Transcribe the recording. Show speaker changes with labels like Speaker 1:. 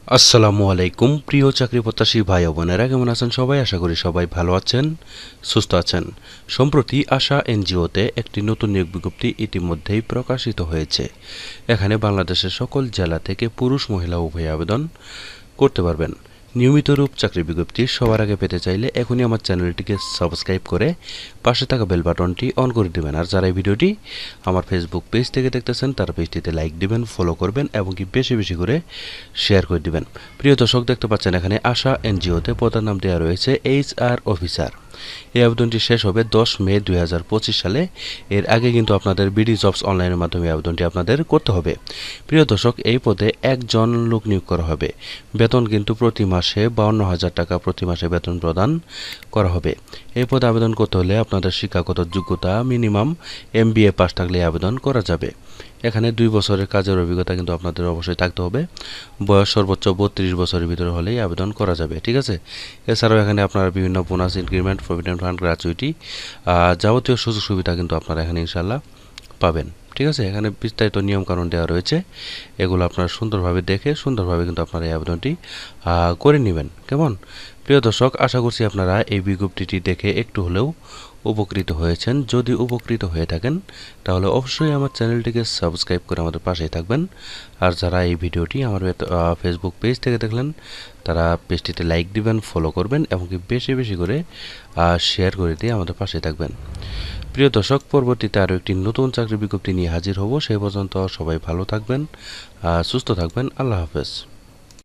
Speaker 1: আসসালামু আলাইকুম প্রিয় চাকরি প্রত্যাশী ভাই ও বোনেরা, কেমন আছেন সবাই? আশা করি সবাই ভালো আছেন, সুস্থ আছেন। সম্প্রতি আশা এনজিওতে একটি নতুন নিয়োগ বিজ্ঞপ্তি ইতিমধ্যেই প্রকাশিত হয়েছে। এখানে বাংলাদেশের সকল জেলা থেকে পুরুষ মহিলা উভয় আবেদন করতে পারবেন। নিয়মিত রূপ চাকরি বিজ্ঞপ্তি সবার আগে পেতে চাইলে এখনই আমার চ্যানেলটিকে সাবস্ক্রাইব করে পাশে থাকা বেল বাটনটি অন করে দেবেন। আর যারা এই ভিডিওটি আমার ফেসবুক পেজ থেকে দেখতেছেন তারা পেজটিতে লাইক দিবেন, ফলো করবেন এবং কি বেশি বেশি করে শেয়ার করে দিবেন। প্রিয় দর্শক, দেখতে পাচ্ছেন এখানে আশা এনজিওতে পদের নাম দেওয়া রয়েছে HR অফিসার। এই আবেদনটি শেষ হবে 10 মে 2025 সালে। এর আগে কিন্তু আপনাদের বিডি জবস অনলাইনের মাধ্যমে আবেদনটি আপনাদের করতে হবে। প্রিয় দর্শক, এই পদে একজন লোক নিয়োগ করা হবে। বেতন কিন্তু প্রতি মাসে 52,000 টাকা প্রতি মাসে বেতন প্রদান করা হবে। এই পদে আবেদন করতে হলে আপনাদের শিক্ষাগত যোগ্যতা মিনিমাম MBA পাস থাকলে আবেদন করা যাবে। এখানে 2 বছরের কাজের অভিজ্ঞতা কিন্তু আপনাদের অবশ্যই থাকতে হবে। বয়স সর্বোচ্চ 32 বছরের ভিতরে হলেই আবেদন করা যাবে, ঠিক আছে? এছাড়াও এখানে আপনারা বিভিন্ন bonus, increment, provident fund, gratuity যাবতীয় সুযোগ সুবিধা কিন্তু আপনারা এখানে ইনশাল্লাহ পাবেন, ঠিক আছে? এখানে বিস্তারিত নিয়মকানুন দেওয়া রয়েছে। এগুলো আপনারা সুন্দরভাবে দেখে সুন্দরভাবে কিন্তু আপনারা এই আবেদনটি করে নেবেন। কেমন? প্রিয় দর্শক, আশা করছি আপনারা এই বিজ্ঞপ্তিটি দেখে একটু হলেও উপকৃত হয়েছেন। যদি উপকৃত হয়ে থাকেন তাহলে অবশ্যই আমার চ্যানেলটিকে সাবস্ক্রাইব করে আমাদের পাশেই থাকবেন। আর যারা এই ভিডিওটি আমার ফেসবুক পেজ থেকে দেখলেন তারা পেজটিতে লাইক দিবেন, ফলো করবেন এবং কি বেশি বেশি করে শেয়ার করে দিয়ে আমাদের পাশে থাকবেন। প্রিয় দর্শক, পরবর্তীতে আরও একটি নতুন চাকরি বিজ্ঞপ্তি নিয়ে হাজির হব। সেই পর্যন্ত সবাই ভালো থাকবেন, সুস্থ থাকবেন। আল্লাহ হাফেজ।